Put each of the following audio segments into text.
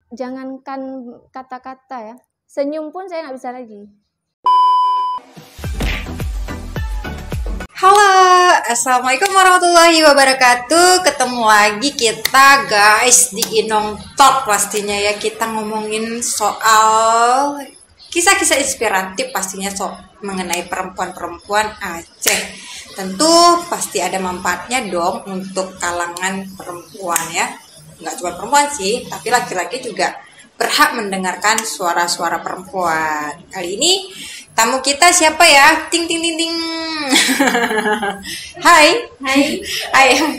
Jangankan kata-kata ya, senyum pun saya nggak bisa lagi. Halo, assalamualaikum warahmatullahi wabarakatuh. Ketemu lagi kita guys di Inong Talk pastinya ya. Kita ngomongin soal kisah-kisah inspiratif pastinya mengenai perempuan-perempuan Aceh. Tentu pasti ada manfaatnya dong untuk kalangan perempuan ya. Nggak cuma perempuan sih, tapi laki-laki juga berhak mendengarkan suara-suara perempuan. Kali ini tamu kita siapa ya? Ting ting ting ting. Hai.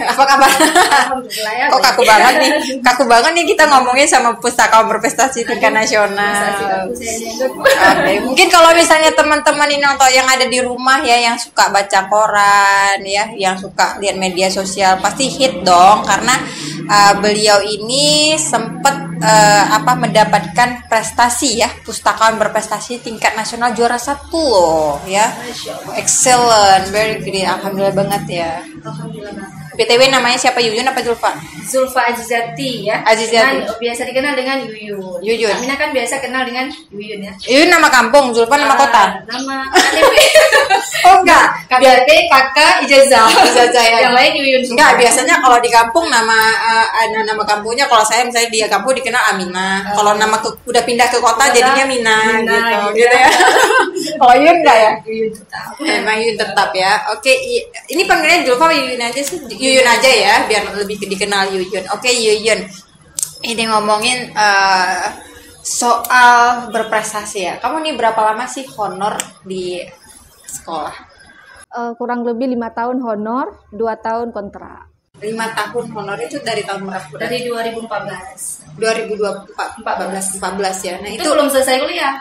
Apa kabar? Alhamdulillah ya. Kok kaku banget nih? Kaku banget nih kita ngomongin sama pustakawan berprestasi tingkat nasional. Oke, mungkin kalau misalnya teman-teman ini atau yang ada di rumah ya, yang suka baca koran ya, yang suka lihat media sosial, pasti hit dong karena beliau ini sempat mendapatkan prestasi ya, pustakawan berprestasi tingkat nasional juara 1 loh ya. Excellent, very great, alhamdulillah banget ya. Alhamdulillah. BTW namanya siapa, Yuyun apa Zulfa? Zulfa Azizati ya. Azizati. Biasa dikenal dengan Yuyun. Yuyun. Amina kan biasa kenal dengan Yuyun ya. Yuyun nama kampung, Zulfa nama kota. Nama KTP. Oh enggak, KTP kakak ijazah. Ijazah ya. Yang lain Yuyun. Enggak, biasanya kalau di kampung nama kampungnya, kalau saya misalnya di kampung dikenal Aminah. Kalau nama udah pindah ke kota jadinya Mina gitu ya. Kalau Yuyun enggak ya? Yuyun tetap. Emang Yuyun tetap ya. Oke, ini panggilannya Zulfa apa Yuyun aja sih? Yuyun aja ya, biar lebih dikenal Yuyun. Oke, Yuyun. Ini ngomongin soal berprestasi ya. Kamu nih berapa lama sih honor di sekolah? Kurang lebih 5 tahun honor, 2 tahun kontrak. 5 tahun honor itu dari tahun berapa? Dari 2014. 2014 ya. Nah, Itu belum selesai kuliah.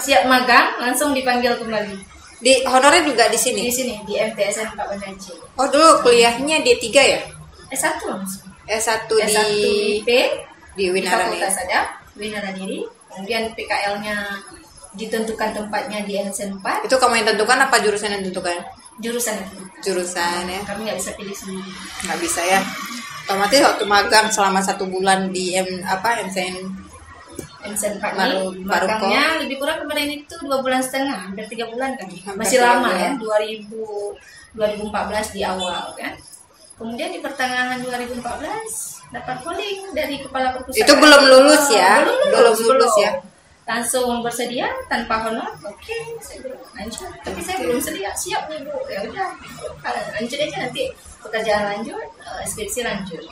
Siap magang, langsung dipanggil kembali. Di honornya juga di sini. Di sini di MTSN Pak Banda Aceh. Oh, dulu kuliahnya D3 ya? S1 langsung. S1 S1 di IP di Winarani. Fakultas ada Winarani. Kemudian PKL-nya ditentukan tempatnya di NSN 4. Itu kamu yang tentukan apa jurusan yang tentukan? Jurusan itu. Jurusan ya. Kami nggak bisa pilih sendiri. Nggak bisa ya. Otomatis waktu magang selama 1 bulan di MSN 4 baru magangnya lebih kurang kemarin itu 2,5 bulan, hampir 3 bulan kan. Masih lama ya, 2014 di awal kan. Kemudian di pertengahan 2014 dapat calling dari kepala perpustakaan. Itu belum lulus ya? Belum lulus ya. Langsung bersedia tanpa honor. Oke, saya bilang lanjut. Tapi saya belum siap nih Bu. Ya udah, lanjut aja nanti pekerjaan lanjut, skripsi lanjut.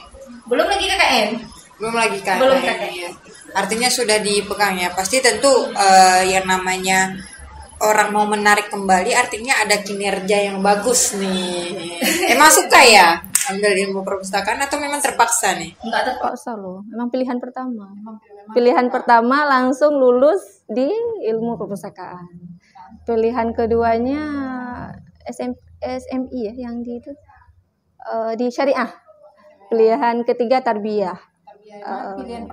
Belum lagi KKN. Belum lagi kan? Belum KKN. Ya. Artinya sudah dipegang ya. Pasti tentu yang namanya orang mau menarik kembali artinya ada kinerja yang bagus nih. Emang suka ya ambil ilmu perpustakaan atau memang terpaksa nih? Enggak terpaksa loh. Memang pilihan pertama. Pilihan pertama langsung lulus di ilmu perpustakaan. Pilihan keduanya SMI ya yang di syariah. Pilihan ketiga tarbiyah.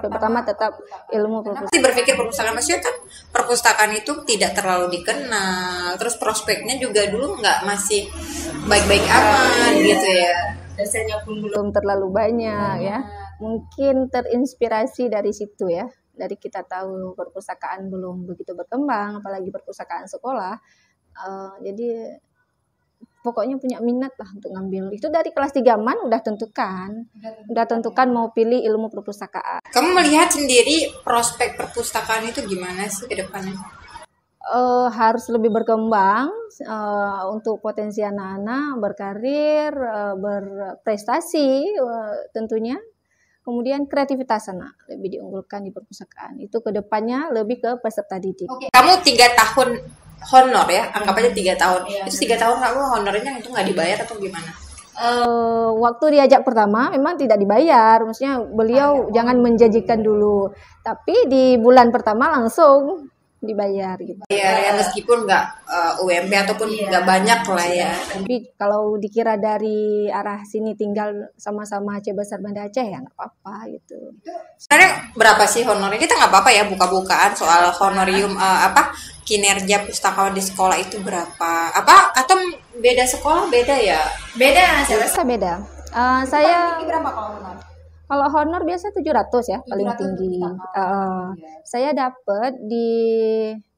Pertama tetap ilmu perpustakaan. Pasti berpikir perpustakaan, maksudnya kan perpustakaan itu tidak terlalu dikenal, terus prospeknya juga dulu masih baik-baik aman gitu ya. Dosennya pun belum terlalu banyak ya. Mungkin terinspirasi dari situ ya. Dari kita tahu perpustakaan belum begitu berkembang, apalagi perpustakaan sekolah. Jadi pokoknya punya minat lah untuk ngambil. Itu dari kelas 3 man udah tentukan mau pilih ilmu perpustakaan. Kamu melihat sendiri prospek perpustakaan itu gimana sih ke depannya? Harus lebih berkembang untuk potensi anak-anak berkarir, berprestasi tentunya. Kemudian kreativitas anak lebih diunggulkan di perpustakaan. Itu ke depannya lebih ke peserta didik. Oke. Kamu 3 tahun honor ya, anggap aja 3 tahun. Iya. Itu 3 tahun kamu honornya itu nggak dibayar atau gimana? Waktu diajak pertama memang tidak dibayar, maksudnya beliau jangan menjanjikan dulu, tapi di bulan pertama langsung dibayar gitu. Ya meskipun nggak UMP ataupun nggak banyak lah ya. Tapi kalau dikira dari arah sini tinggal sama-sama Aceh Besar Banda Aceh ya nggak apa-apa gitu. Sebenarnya berapa sih honornya? Kita nggak apa-apa ya buka-bukaan soal honorium kinerja pustakawan di sekolah itu berapa? Atau beda sekolah beda ya? Beda, saya rasa beda. Saya berapa kalau honor? Kalau honor biasa 700 ya, paling 700 tinggi. pustaka. Iya. Saya dapat di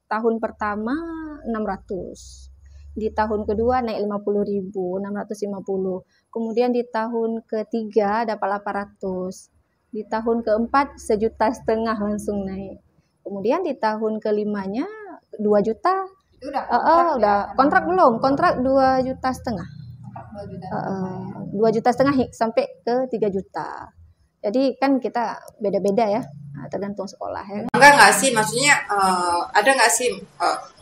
tahun pertama 600. Di tahun kedua naik 50.000, 650. Kemudian di tahun ketiga dapat 800. Di tahun keempat 1,5 juta langsung naik. Kemudian di tahun kelimanya 2 juta. Itu udah kontrak, Udah kontrak belum? Kontrak 2,5 juta. 2,5 juta sampai ke 3 juta. Jadi kan kita beda-beda ya, tergantung sekolah ya. Enggak nggak sih, maksudnya ada nggak sih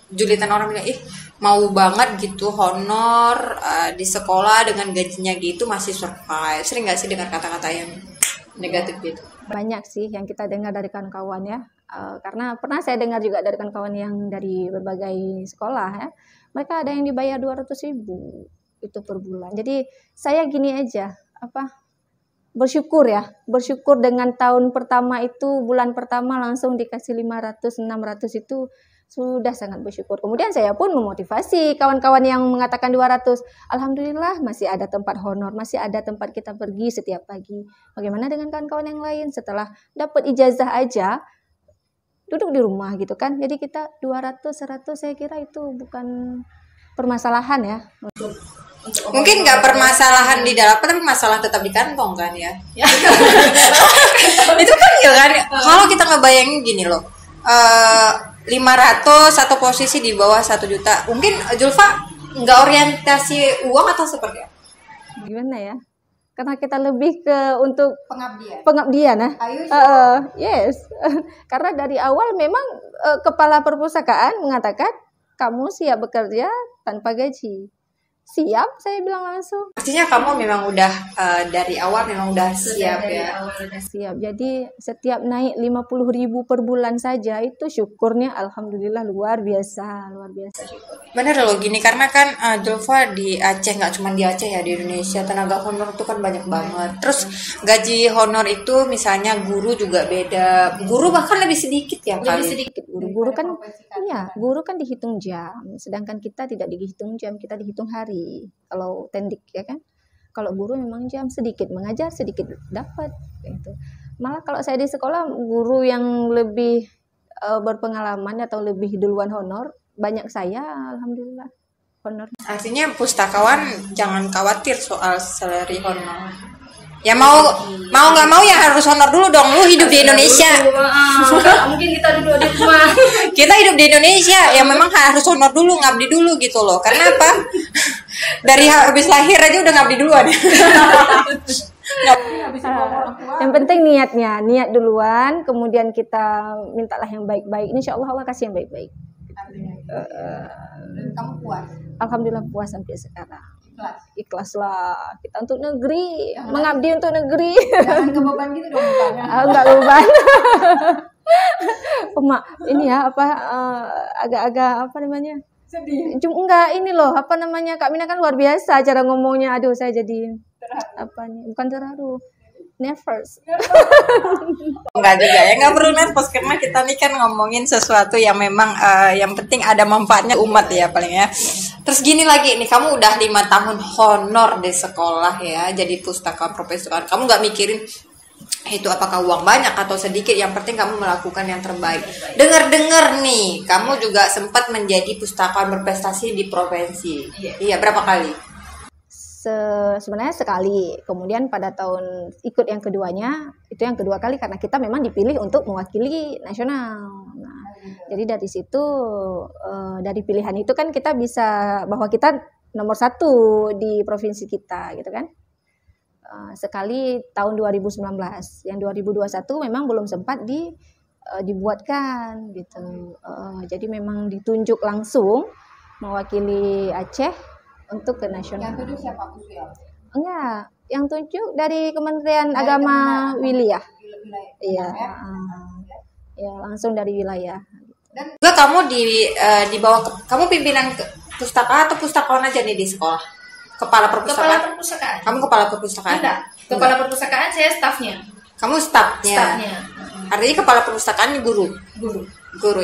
julitan orang bilang, ih mau banget gitu honor di sekolah dengan gajinya gitu masih survive. Sering nggak sih dengar kata-kata yang negatif gitu? Banyak sih yang kita dengar dari kawan-kawan ya. Karena pernah saya dengar juga dari kawan-kawan yang dari berbagai sekolah ya. Mereka ada yang dibayar 200.000 itu per bulan. Jadi saya gini aja, bersyukur ya. Bersyukur dengan tahun pertama itu, bulan pertama langsung dikasih 500, 600 itu sudah sangat bersyukur. Kemudian saya pun memotivasi kawan-kawan yang mengatakan 200. Alhamdulillah masih ada tempat honor, masih ada tempat kita pergi setiap pagi. Bagaimana dengan kawan-kawan yang lain? Setelah dapat ijazah aja, duduk di rumah gitu kan. Jadi kita 200, 100 saya kira itu bukan permasalahan ya. Mungkin nggak permasalahan di dalam, tapi masalah tetap di kantong kan ya. Itu kan ya kan. Kalau kita ngebayangin gini loh, 500 satu posisi di bawah 1 juta. Mungkin Julfa nggak orientasi uang atau seperti apa? Gimana ya? Karena kita lebih ke untuk Pengabdian. ya. Yes. Karena dari awal memang kepala perpustakaan mengatakan kamu siap bekerja tanpa gaji. Siap, saya bilang langsung. Artinya kamu memang udah dari awal memang udah siap ya. Siap. Jadi setiap naik 50.000 per bulan saja itu syukurnya alhamdulillah luar biasa syukurnya. Bener loh gini, karena kan Julfa di Aceh, nggak cuma di Aceh ya, di Indonesia tenaga honor itu kan banyak banget. Terus gaji honor itu misalnya guru juga beda. Guru bahkan lebih sedikit ya kali. Lebih sedikit guru kan iya, guru kan dihitung jam, sedangkan kita tidak dihitung jam, kita dihitung hari. Kalau tendik ya kan, kalau guru memang jam sedikit mengajar sedikit dapat gitu. Malah kalau saya di sekolah guru yang lebih berpengalaman atau lebih duluan honor banyak saya, alhamdulillah honor. Artinya pustakawan jangan khawatir soal salary honor. Ya mau nggak mau ya harus honor dulu dong. Lu hidup di Indonesia. Mungkin kita duduk di rumah. Kita hidup di Indonesia, ya memang harus honor dulu, ngabdi dulu gitu loh. Karena apa? Dari habis lahir aja udah ngabdi duluan. Yang penting niat duluan, kemudian kita mintalah yang baik-baik. Insya Allah Allah kasih yang baik-baik. Kamu puas? Alhamdulillah puas sampai sekarang. Ikhlas lah kita untuk negeri, mengabdi untuk negeri. Jangan kebeban gitu dong mukanya. Enggak beban. Mak, ini ya agak-agak apa namanya? Sedih. Cuma enggak ini loh, apa namanya? Kak Mina kan luar biasa cara ngomongnya. Aduh, saya jadi apa nih? Bukan terharu. Nervous. Enggak juga ya, nggak perlu nervous karena kita nih kan ngomongin sesuatu yang memang yang penting ada manfaatnya umat ya paling ya. Terus gini lagi nih, kamu udah 5 tahun honor di sekolah ya, jadi pustaka profesional. Kamu nggak mikirin itu apakah uang banyak atau sedikit, yang penting kamu melakukan yang terbaik. Dengar-dengar nih, kamu juga sempat menjadi pustakawan berprestasi di provinsi. Iya, berapa kali? Sebenarnya sekali, kemudian pada tahun ikut yang keduanya itu yang kedua kali karena kita memang dipilih untuk mewakili nasional. Nah, jadi dari situ dari pilihan itu kan kita bisa bahwa kita nomor 1 di provinsi kita gitu kan. Sekali tahun 2019, yang 2021 memang belum sempat dibuatkan gitu. Jadi memang ditunjuk langsung mewakili Aceh untuk ke nasional. Yang tunjuk siapa? Usul? Enggak, yang tunjuk dari Kementerian Agama wilayah. Iya, ya langsung dari wilayah. Dan juga kamu di bawah, kamu pimpinan pustaka atau pustakawan aja nih di sekolah? Kepala perpustakaan. Kamu kepala perpustakaan? Enggak, kepala perpustakaan saya stafnya. Kamu stafnya. Artinya kepala perpustakaan guru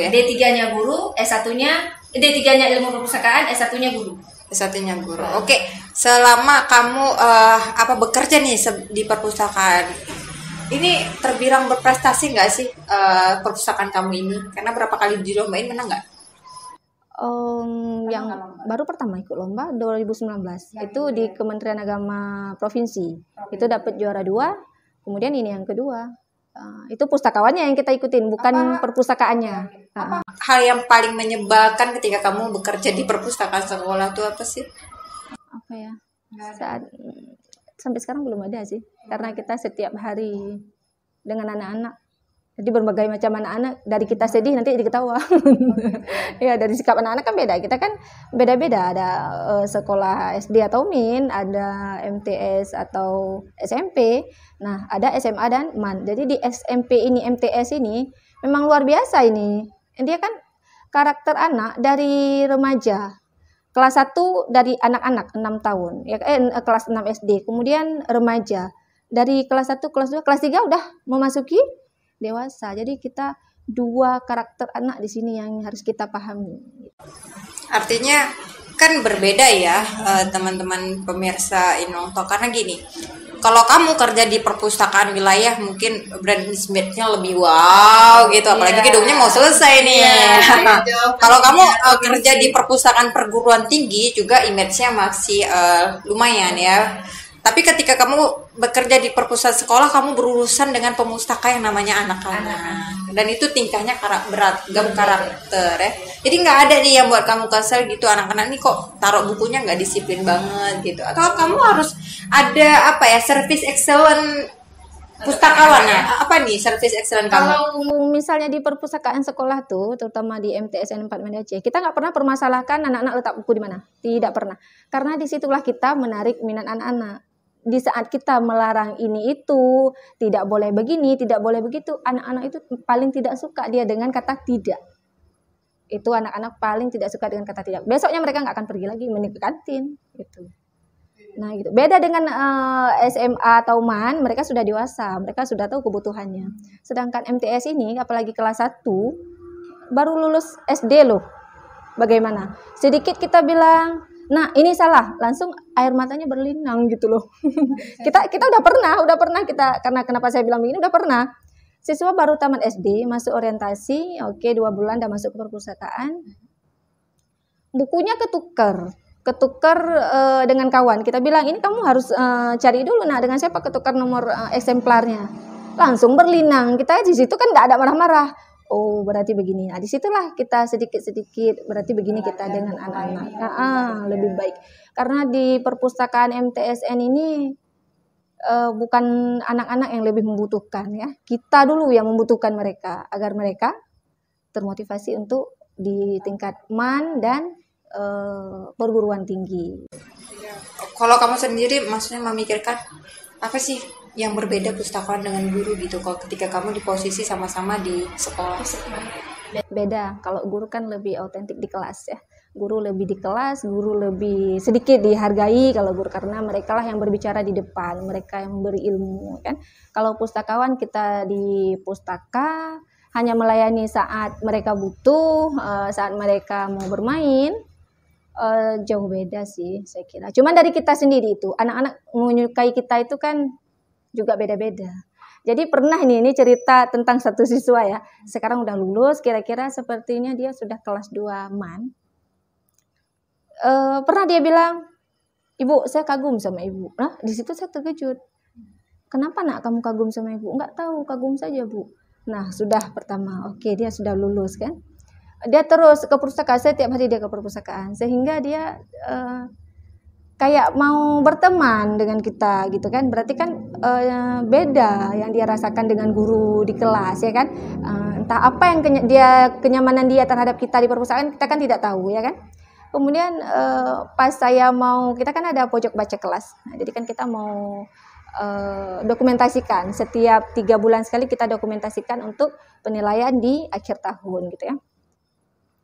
ya? D3-nya guru, S1-nya D3-nya ilmu perpustakaan, S1-nya guru. S1-nya guru. Oke, selama kamu bekerja nih di perpustakaan, ini terbilang berprestasi nggak sih perpustakaan kamu ini? Karena berapa kali dilombain menang nggak? Yang baru pertama ikut lomba 2019 itu di Kementerian Agama Provinsi itu dapat juara 2, kemudian ini yang kedua. Itu pustakawannya yang kita ikutin, bukan perpustakaannya. Hal yang paling menyebalkan ketika kamu bekerja di perpustakaan sekolah itu apa sih? Apa ya? Sampai sekarang belum ada sih, karena kita setiap hari dengan anak-anak. Jadi berbagai macam anak-anak, dari kita sedih nanti jadi ketawa. Ya, dari sikap anak-anak kan beda. Kita kan beda-beda. Ada sekolah SD atau MIN, ada MTS atau SMP. Nah, ada SMA dan MAN. Jadi di SMP ini, MTS ini memang luar biasa ini. Dia kan karakter anak dari remaja. Kelas 1 dari anak-anak 6 tahun. Ya, kelas 6 SD. Kemudian remaja. Dari kelas 1, kelas 2, kelas 3 udah memasuki dewasa. Jadi kita 2 karakter anak di sini yang harus kita pahami. Artinya kan berbeda ya teman-teman pemirsa Inong Talk, karena gini, kalau kamu kerja di perpustakaan wilayah mungkin brand image-nya lebih wow gitu, apalagi gedungnya mau selesai nih. Kalau kamu kerja di perpustakaan perguruan tinggi juga image-nya masih lumayan ya. Tapi ketika kamu bekerja di perpustakaan sekolah, kamu berurusan dengan pemustaka yang namanya anak-anak. Dan itu tingkahnya beragam karakter ya. Jadi nggak ada nih yang buat kamu kesel gitu, anak-anak ini kok taruh bukunya nggak disiplin banget gitu. Atau kamu harus ada apa ya, service excellent pustakawan ya? Apa nih service excellent kamu? Kalau misalnya di perpustakaan sekolah tuh, terutama di MTSN 4 Medan Aceh, kita nggak pernah permasalahkan anak-anak letak buku di mana. Tidak pernah. Karena disitulah kita menarik minat anak-anak. Di saat kita melarang ini itu, tidak boleh begini, tidak boleh begitu, anak-anak itu paling tidak suka dia dengan kata tidak. Itu anak-anak paling tidak suka dengan kata tidak. Besoknya mereka nggak akan pergi lagi, mending ke kantin. Gitu. Nah, gitu. Beda dengan SMA atau MAN, mereka sudah dewasa, mereka sudah tahu kebutuhannya. Sedangkan MTS ini, apalagi kelas 1, baru lulus SD loh. Bagaimana? Sedikit kita bilang, nah ini salah, langsung air matanya berlinang gitu loh. kita udah pernah kita, karena kenapa saya bilang begini, udah pernah. Siswa baru tamat SD, masuk orientasi, oke 2 bulan udah masuk ke perpustakaan. Bukunya ketukar dengan kawan. Kita bilang, ini kamu harus cari dulu, nah dengan siapa ketukar nomor eksemplarnya. Langsung berlinang, kita di situ kan nggak ada marah-marah. Oh, berarti begini. Nah, disitulah kita sedikit-sedikit, berarti begini kita dengan anak-anak. Lebih baik. Karena di perpustakaan MTSN ini bukan anak-anak yang lebih membutuhkan ya. Kita dulu yang membutuhkan mereka, agar mereka termotivasi untuk di tingkat MAN dan perguruan tinggi. Kalau kamu sendiri maksudnya memikirkan apa sih yang berbeda pustakawan dengan guru gitu, kalau ketika kamu di posisi sama-sama di sekolah? Beda, kalau guru kan lebih autentik di kelas ya. Guru lebih di kelas, guru lebih sedikit dihargai kalau guru, karena mereka lah yang berbicara di depan, mereka yang memberi ilmu kan. Kalau pustakawan, kita di pustaka hanya melayani saat mereka butuh, saat mereka mau bermain. Jauh beda sih saya kira. Cuman dari kita sendiri itu, anak-anak menyukai kita itu kan juga beda-beda. Jadi pernah ini cerita tentang satu siswa ya. Sekarang udah lulus, kira-kira sepertinya dia sudah kelas 2 MAN. Pernah dia bilang, "Ibu, saya kagum sama ibu." Nah, di situ saya terkejut. "Kenapa nak kamu kagum sama ibu?" "Enggak tahu, kagum saja, Bu." Nah, sudah pertama. Oke, dia sudah lulus kan. Dia terus ke perpustakaan, setiap hari dia ke perpustakaan. Sehingga dia kayak mau berteman dengan kita gitu kan. Berarti kan beda yang dia rasakan dengan guru di kelas ya kan. Entah apa yang kenyamanan dia terhadap kita di perpustakaan, kita kan tidak tahu ya kan. Kemudian pas saya kita kan ada pojok baca kelas. Nah, jadi kan kita mau dokumentasikan, setiap 3 bulan sekali kita dokumentasikan untuk penilaian di akhir tahun gitu ya.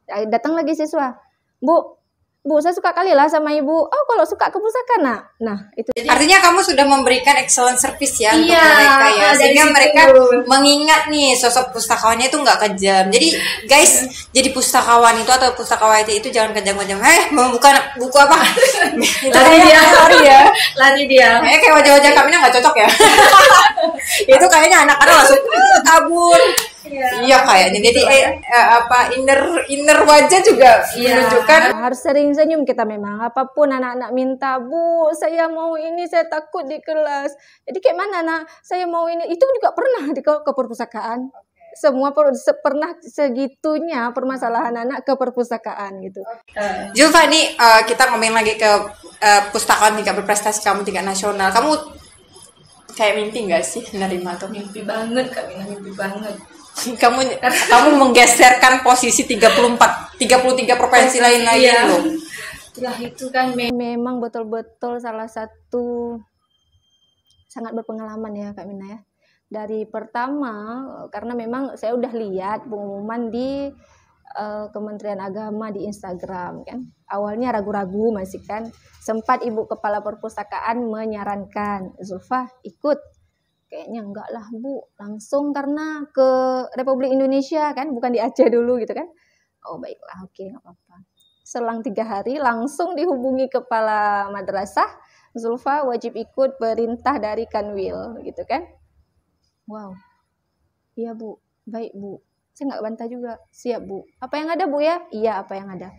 Datang lagi siswa, "Bu, Bu, saya suka kali lah sama ibu. Oh, kalau suka ke pusaka, nah itu. Artinya kamu sudah memberikan excellent service ya untuk Iya, mereka ya, dari sehingga situ. mereka mengingat nih sosok pustakawannya itu nggak kejam. Jadi guys, jadi pustakawan itu atau pustakawati itu jangan kejam-kejam. Membuka buku apa? Lari dia. Lari ya. Lari dia. Kayaknya kayak wajah-wajah kami nggak cocok ya. Itu kayaknya anak-anak langsung kabur. Iya kayaknya. Jadi apa inner wajah juga menunjukkan. Harus sering senyum kita memang. Apapun anak-anak minta, Bu, saya mau ini, saya takut di kelas. Jadi kayak mana nak? Saya mau ini. Itu juga pernah ke perpustakaan. Semua pernah segitunya permasalahan anak ke perpustakaan gitu. Zulfa nih kita ngomongin lagi ke pustakawan tingkat berprestasi kamu tingkat nasional. Kamu kayak mimpi nggak sih menerima tuh? Mimpi banget kami, mimpi banget. kamu menggeserkan posisi 33 provinsi lain lagi loh. Setelah itu kan Memang betul-betul salah satu sangat berpengalaman ya Kak Mina ya. Dari pertama karena memang saya udah lihat pengumuman di Kementerian Agama di Instagram kan. Awalnya ragu-ragu masih kan. Sempat Ibu Kepala Perpustakaan menyarankan, Zulfa ikut. Kayaknya enggak lah Bu, langsung karena ke Republik Indonesia kan, bukan di Aceh dulu gitu kan. Oh baiklah, oke nggak apa-apa. Selang 3 hari langsung dihubungi kepala madrasah, Zulfa wajib ikut perintah dari Kanwil gitu kan. Wow, iya Bu, baik Bu. Saya nggak bantah juga, siap Bu. Apa yang ada Bu ya? Iya apa yang ada.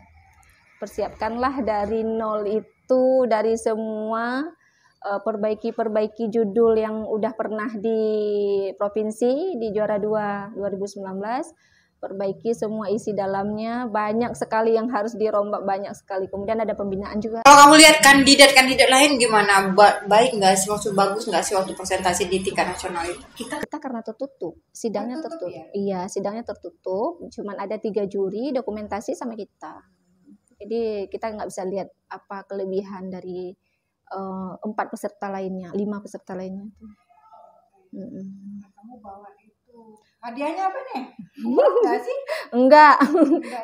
Persiapkanlah dari nol itu, dari semua perbaiki judul yang udah pernah di provinsi di juara 2 2019, perbaiki semua isi dalamnya, banyak sekali yang harus dirombak, banyak sekali. Kemudian ada pembinaan juga. Kalau kamu lihat kandidat lain gimana? Baik nggak sih, waktu bagus nggak sih waktu presentasi di tingkat nasional itu? Kita karena tertutup, sidangnya tertutup. Ya? Iya, sidangnya tertutup. Cuman ada 3 juri dokumentasi sama kita. Jadi kita nggak bisa lihat apa kelebihan dari 4 peserta lainnya, 5 peserta lainnya. Kamu bawa itu hadiahnya apa nih? Enggak sih? Enggak.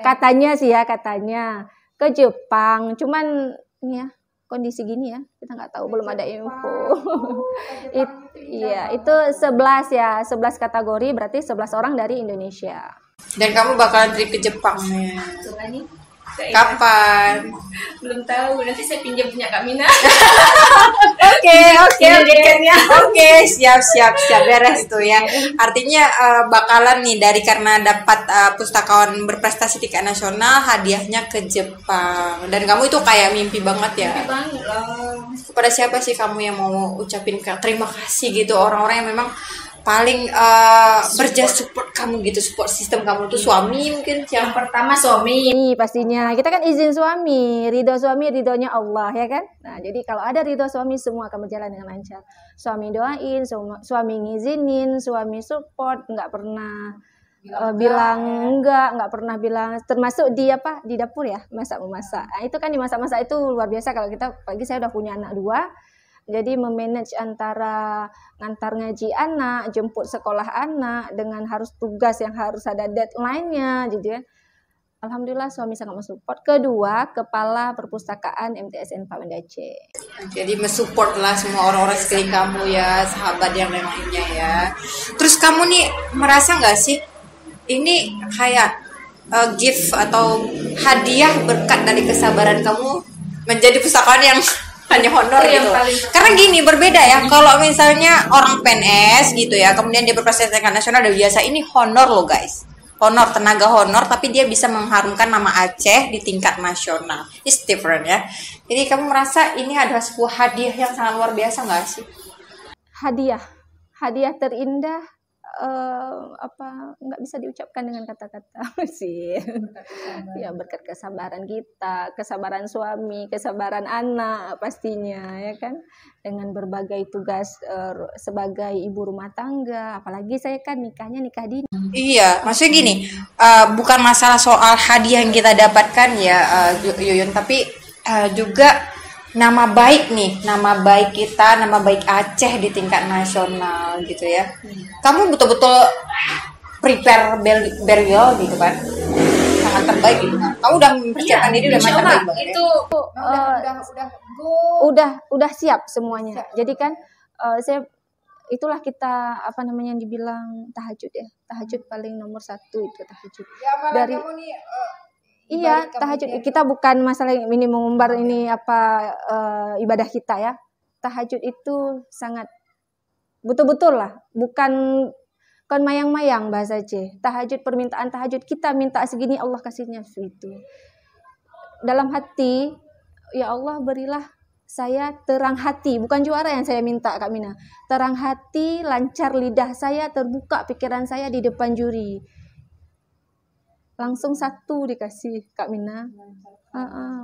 Katanya sih ya, katanya ke Jepang. Cuman ini ya kondisi gini ya, kita nggak tahu, belum ada info. Iya, itu 11 ya, 11 kategori, berarti 11 orang dari Indonesia. Dan kamu bakalan trip ke Jepang nih. Kapan? Belum tahu, nanti saya pinjam punya Kak Mina. Oke, siap beres tuh ya. Artinya bakalan nih karena dapat pustakawan berprestasi tingkat nasional, hadiahnya ke Jepang. Dan kamu itu kayak mimpi banget ya. Mimpi banget loh. Kepada siapa sih kamu yang mau ucapin terima kasih gitu, orang-orang yang memang paling berjasa support kamu gitu, support sistem kamu tuh suami mungkin Yang pertama suami. Ini pastinya kita kan izin suami, ridho suami, ridhonya Allah ya kan. Nah jadi kalau ada ridho suami semua akan berjalan dengan lancar. Suami doain, suami ngizinin, suami support, nggak pernah bilang nggak pernah bilang, termasuk di dapur ya, masak-memasak. Nah, itu kan di masak-masak itu luar biasa. Kalau kita, pagi saya udah punya anak 2. Jadi memanage antara ngantar ngaji anak, jemput sekolah anak, dengan harus tugas yang harus ada deadline-nya, gitu ya. Alhamdulillah suami sangat mensupport. Kedua, Kepala Perpustakaan MTSN Pak Banda Aceh. Jadi mensupport lah semua orang-orang sekeliling kamu ya, sahabat yang lainnya ya. Terus kamu nih merasa nggak sih ini kayak gift atau hadiah berkat dari kesabaran kamu menjadi pustakawan yang hanya honor gitu. Karena gini berbeda ya. Kalau misalnya orang PNS gitu ya, kemudian dia berprestasi tingkat nasional udah biasa, ini honor loh guys. Honor, tenaga honor, tapi dia bisa mengharumkan nama Aceh di tingkat nasional. It's different ya. Jadi kamu merasa ini adalah sebuah hadiah yang sangat luar biasa nggak sih? Hadiah terindah, nggak bisa diucapkan dengan kata-kata sih. Ya berkat kesabaran kita, kesabaran suami, kesabaran anak pastinya ya kan, dengan berbagai tugas sebagai ibu rumah tangga. Apalagi saya kan nikah dini. Iya, maksudnya gini, bukan masalah soal hadiah yang kita dapatkan ya, Yuyun, tapi juga nama baik nih, nama baik kita, nama baik Aceh di tingkat nasional gitu ya. Kamu betul-betul prepare very well gitu kan, sangat terbaik gitu kan. Kamu udah mempersiapkan diri udah Insya matang Allah baik banget ya? itu Udah siap semuanya. Jadi kan saya itulah kita apa namanya yang dibilang tahajud ya. Tahajud paling nomor 1 itu tahajud. Ya, amalan Dari kamu nih, iya, ibarat kamu tahajud dia- kita bukan masalah ini mengumbar ini apa ibadah kita ya. Tahajud itu sangat betul-betul lah, bukan mayang-mayang bahasa C. Tahajud, permintaan tahajud kita minta segini Allah kasihnya segitu. Dalam hati, ya Allah berilah saya terang hati, bukan juara yang saya minta Kak Mina. Terang hati, lancar lidah saya, terbuka pikiran saya di depan juri. Langsung 1 dikasih Kak Mina.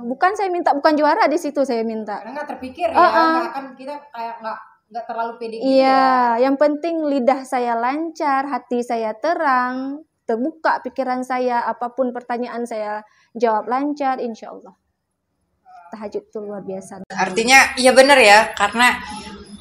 Bukan saya minta, bukan juara di situ saya minta. Karena nggak terpikir ya, nggak akan kita kayak nggak terlalu pede gitu ya. Iya, yang penting lidah saya lancar, hati saya terang, terbuka pikiran saya, apapun pertanyaan saya jawab lancar, insya Allah. Tahajud itu luar biasa. Artinya iya benar ya, karena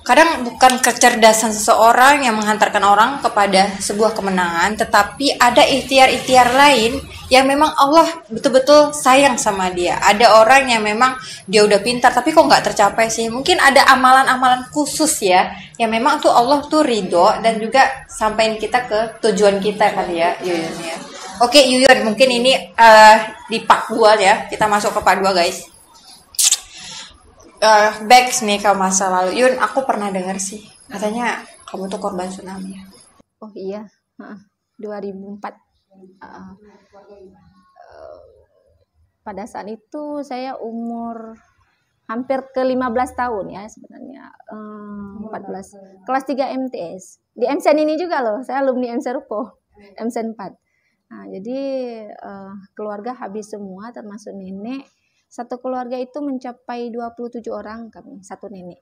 kadang bukan kecerdasan seseorang yang menghantarkan orang kepada sebuah kemenangan, tetapi ada ikhtiar-ikhtiar lain yang memang Allah betul-betul sayang sama dia. Ada orang yang memang dia udah pintar tapi kok nggak tercapai sih. Mungkin ada amalan-amalan khusus ya, yang memang tuh Allah tuh ridho dan juga sampaikan kita ke tujuan kita kali ya, Yuyun ya. Oke Yuyun, mungkin ini di part 2 ya, kita masuk ke part 2 guys. Back nih ke masa lalu. Yun, aku pernah dengar sih katanya kamu tuh korban tsunami ya. Oh iya, 2004. Pada saat itu saya umur hampir ke 15 tahun ya sebenarnya. 14. Kelas 3 MTS. Di MSN ini juga loh, saya alumni MSN Ruko. MSN 4. Nah, jadi keluarga habis semua termasuk nenek. Satu keluarga itu mencapai 27 orang kami, satu nenek.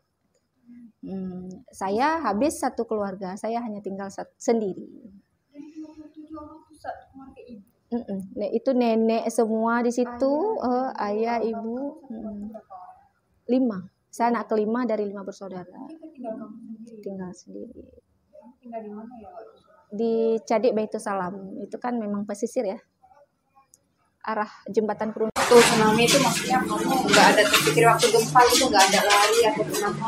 Saya habis satu keluarga, saya hanya tinggal sendiri. Itu nenek semua di situ, ayah, ibu, 5. Saya anak kelima dari 5 bersaudara. Tinggal sendiri. Di Cadik Baitul Salam, itu kan memang pesisir ya. Arah jembatan Perundungan. Tuh tsunami itu maksudnya kamu nggak ada terpikir waktu gempa itu nggak ada lari atau kenapa?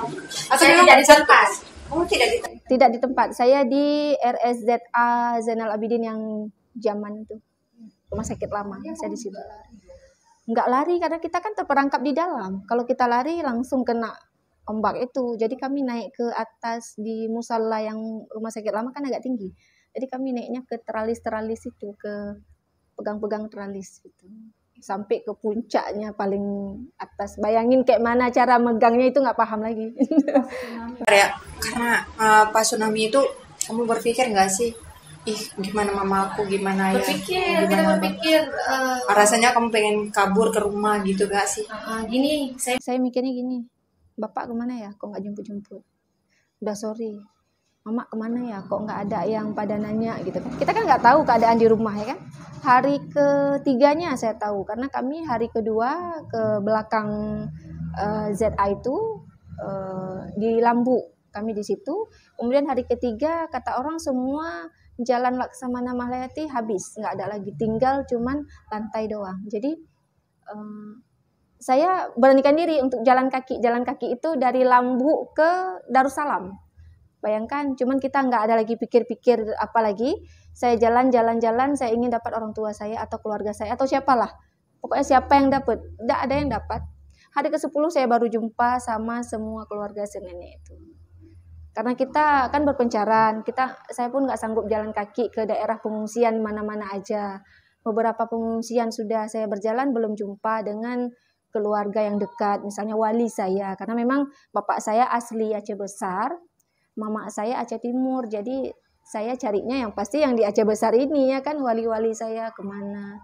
Atau saya memang tidak di tempat. kamu tidak di Tidak di tempat. Saya di RSZA Zainal Abidin yang zaman itu. Rumah sakit lama. Saya di situ. Nggak lari karena kita kan terperangkap di dalam. Kalau kita lari langsung kena ombak itu. Jadi kami naik ke atas di musala yang rumah sakit lama kan agak tinggi. Jadi kami naiknya ke teralis-teralis itu, ke pegang-pegang teralis gitu. Sampai ke puncaknya paling atas. Bayangin kayak mana cara megangnya itu nggak paham lagi. ya, karena pas tsunami itu kamu berpikir nggak sih, gimana mama aku, gimana ya? Kita berpikir Rasanya kamu pengen kabur ke rumah gitu gak sih? gini, Saya mikirnya gini, Bapak kemana ya? Kok nggak jemput-jemput? Udah sorry. Mama kemana ya? Kok nggak ada yang pada nanya gitu kan? Kita kan nggak tahu keadaan di rumah ya kan? Hari ketiganya saya tahu karena kami hari kedua ke belakang ZA itu di Lambu kami di situ. Kemudian hari ketiga kata orang semua jalan Laksamana Mahlayati habis, nggak ada lagi, tinggal cuman lantai doang. Jadi saya beranikan diri untuk jalan kaki. Jalan kaki itu dari Lambu ke Darussalam. Bayangkan, cuman kita nggak ada lagi pikir-pikir apa lagi. Saya jalan-jalan, saya ingin dapat orang tua saya atau keluarga saya atau siapalah. Pokoknya siapa yang dapat, tidak ada yang dapat. Hari ke-10 saya baru jumpa sama semua keluarga si nenek itu. Karena kita kan berpencaran, saya pun nggak sanggup jalan kaki ke daerah pengungsian mana-mana aja. Beberapa pengungsian sudah saya berjalan belum jumpa dengan keluarga yang dekat, misalnya wali saya. Karena memang bapak saya asli Aceh Besar, mama saya Aceh Timur, jadi saya carinya yang pasti yang di Aceh Besar ini ya kan, wali-wali saya kemana.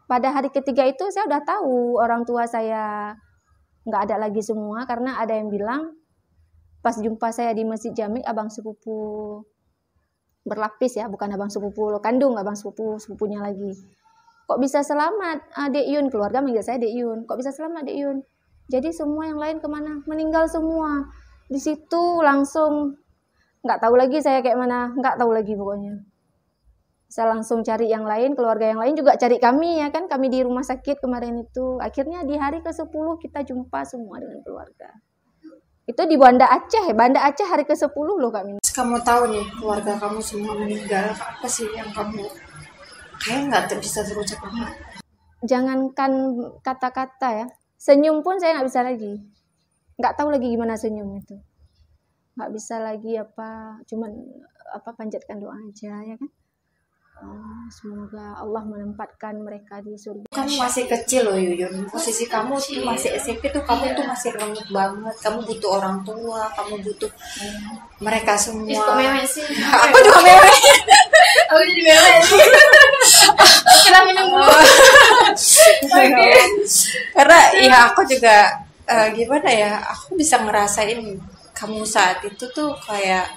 Pada hari ketiga itu saya udah tahu orang tua saya nggak ada lagi semua, karena ada yang bilang pas jumpa saya di Masjid Jami, abang sepupu berlapis ya, bukan abang sepupu lo kandung, abang sepupunya lagi. Kok bisa selamat Dek Yun, keluarga manggil saya Dek Yun, kok bisa selamat Dek Yun? Jadi semua yang lain kemana? Meninggal semua. Di situ langsung nggak tahu lagi saya kayak mana, nggak tahu lagi pokoknya. Saya langsung cari yang lain, keluarga yang lain juga cari kami ya kan. Kami di rumah sakit kemarin itu. Akhirnya di hari ke-10 kita jumpa semua dengan keluarga. Itu di Banda Aceh. Banda Aceh hari ke-10 loh Kak Mina. Kamu tahu nih keluarga kamu semua meninggal, apa sih yang kamu kayak nggak bisa terucap banget? Jangankan kata-kata ya, senyum pun saya nggak bisa lagi. Nggak tahu lagi gimana senyum itu. Nggak bisa lagi cuman panjatkan doa aja ya kan. Semoga Allah menempatkan mereka di surga. Kamu masih kecil loh Yuyun, posisi kamu tuh masih SMP tuh, kamu tuh masih remuk banget. Kamu butuh orang tua, kamu butuh mereka semua. Kok mewek sih? Aku juga mewek. Aku jadi mewek sih. Kita minum dulu. Karena ya aku juga gimana ya, aku bisa ngerasain kamu saat itu tuh kayak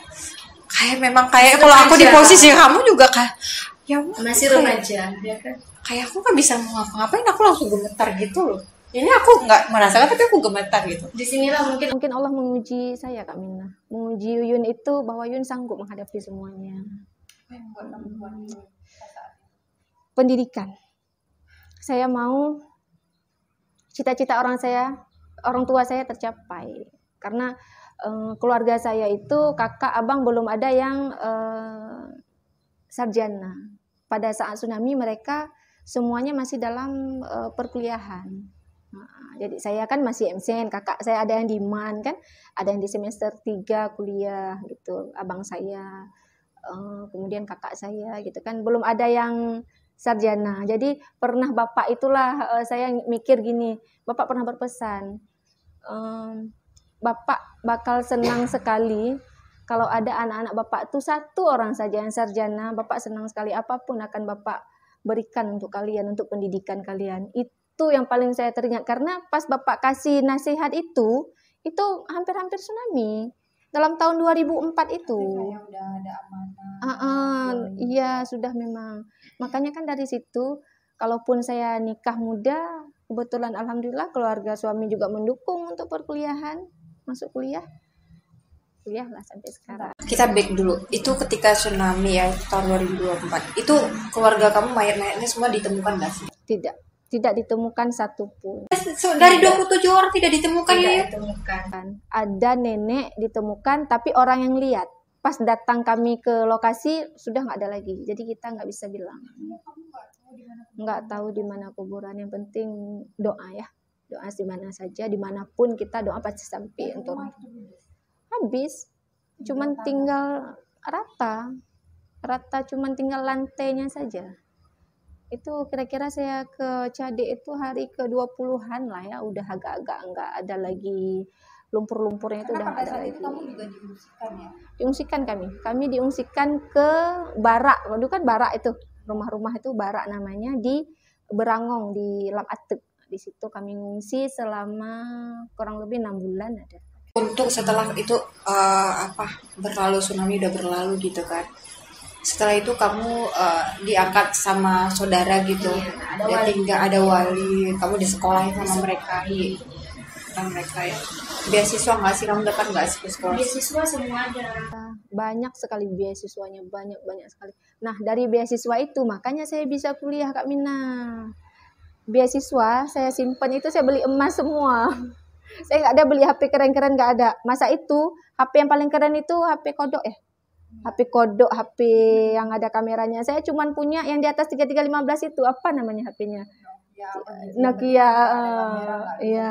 memang kayak kalau aku di posisi kamu juga kayak ya masih remaja ya kan, kayak aku kan bisa ngapa-ngapain, aku langsung gemetar gitu loh. Ini aku nggak merasakan tapi aku gemetar gitu. Disinilah mungkin Allah menguji saya Kak Mina, menguji Yuyun itu bahwa Yuyun sanggup menghadapi semuanya. Pendidikan, saya mau cita-cita orang tua saya tercapai, karena keluarga saya itu kakak abang belum ada yang sarjana. Pada saat tsunami mereka semuanya masih dalam perkuliahan. Jadi saya kan masih MSN, kakak saya ada yang di MAN kan, ada yang di semester 3 kuliah gitu, abang saya, kemudian kakak saya gitu kan, belum ada yang sarjana. Jadi pernah bapak itulah saya mikir gini, bapak pernah berpesan, bapak bakal senang sekali kalau ada anak-anak bapak tuh 1 orang saja yang sarjana. Bapak senang sekali, apapun akan bapak berikan untuk kalian, untuk pendidikan kalian. Itu yang paling saya teringat, karena pas bapak kasih nasihat itu hampir-hampir tsunami dalam tahun 2004 itu. Udah ada amanah. Iya sudah memang. Makanya kan dari situ, kalaupun saya nikah muda, kebetulan alhamdulillah keluarga suami juga mendukung untuk perkuliahan, masuk kuliah lah sampai sekarang. Kita back dulu. Itu ketika tsunami ya tahun 2024. Itu keluarga kamu mayat-mayatnya semua ditemukan nggak sih? Tidak ditemukan satupun. Dari 27 orang tidak ditemukan ya? Ada nenek ditemukan, tapi orang yang lihat. Pas datang kami ke lokasi sudah nggak ada lagi. Jadi kita nggak bisa bilang. Nggak tahu di mana kuburan. Yang penting doa ya. Doa di mana saja, dimanapun kita doa pasti sampai untuk habis. Cuman tinggal rata cuman tinggal lantainya saja. Itu kira-kira saya ke Cade itu hari ke-20-an lah ya, udah agak-agak nggak ada lagi lumpur-lumpurnya, itu udah nggak ada lagi. Kamu juga diungsikan ya? Diungsikan kami diungsikan ke Barak. Dulu kan Barak itu rumah-rumah itu Barak namanya, di Berangong di Lam Atek. Di situ kami ngungsi selama kurang lebih 6 bulan ada. Untuk setelah itu berlalu, tsunami udah berlalu gitu kan. Setelah itu kamu diangkat sama saudara gitu. Ada tinggal ada wali, kamu disekolahin sama mereka ya. Beasiswa nggak sih, kamu dapat nggak sih ke sekolah? beasiswa semua ada. Banyak sekali beasiswanya, banyak sekali. Nah dari beasiswa itu makanya saya bisa kuliah Kak Mina. Beasiswa saya simpan itu, saya beli emas semua. Saya nggak ada beli HP keren-keren, nggak ada. Masa itu HP yang paling keren itu HP kodok ya. HP kodok, HP yang ada kameranya. Saya cuman punya yang di atas 3315 itu, apa namanya HP-nya? Nokia. Iya.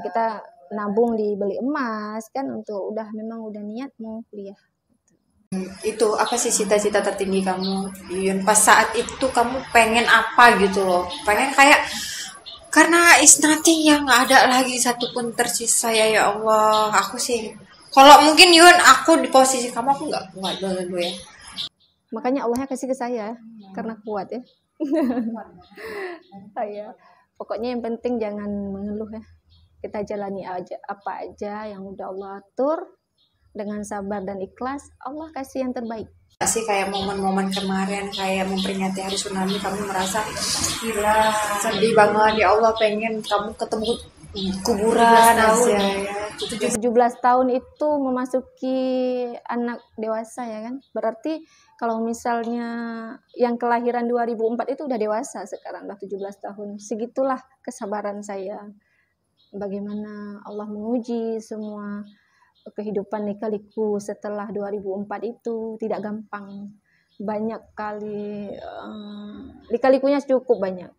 Kita nabung dibeli emas kan, untuk memang udah niat mau kuliah. Itu apa sih cita-cita tertinggi kamu, Yuyun? Pas saat itu kamu pengen apa gitu loh? Pengen kayak, karena is nothing yang nggak ada lagi satupun tersisa ya Allah. Aku sih, kalau mungkin Yuyun, aku di posisi kamu, aku nggak kuat dulu ya. Makanya Allahnya kasih ke saya karena kuat ya. Pokoknya yang penting jangan mengeluh ya. Kita jalani aja apa aja yang udah Allah atur dengan sabar dan ikhlas. Allah kasih yang terbaik. Sih kayak momen-momen kemarin kayak memperingati hari tsunami, kamu merasa gila sedih banget ya Allah, pengen kamu ketemu kuburan aja ya. 17 tahun itu memasuki anak dewasa ya kan. Berarti kalau misalnya yang kelahiran 2004 itu udah dewasa sekarang, udah 17 tahun. Segitulah kesabaran saya. Bagaimana Allah menguji semua kehidupan lika-liku setelah 2004 itu tidak gampang. Banyak kali lika-likunya cukup banyak.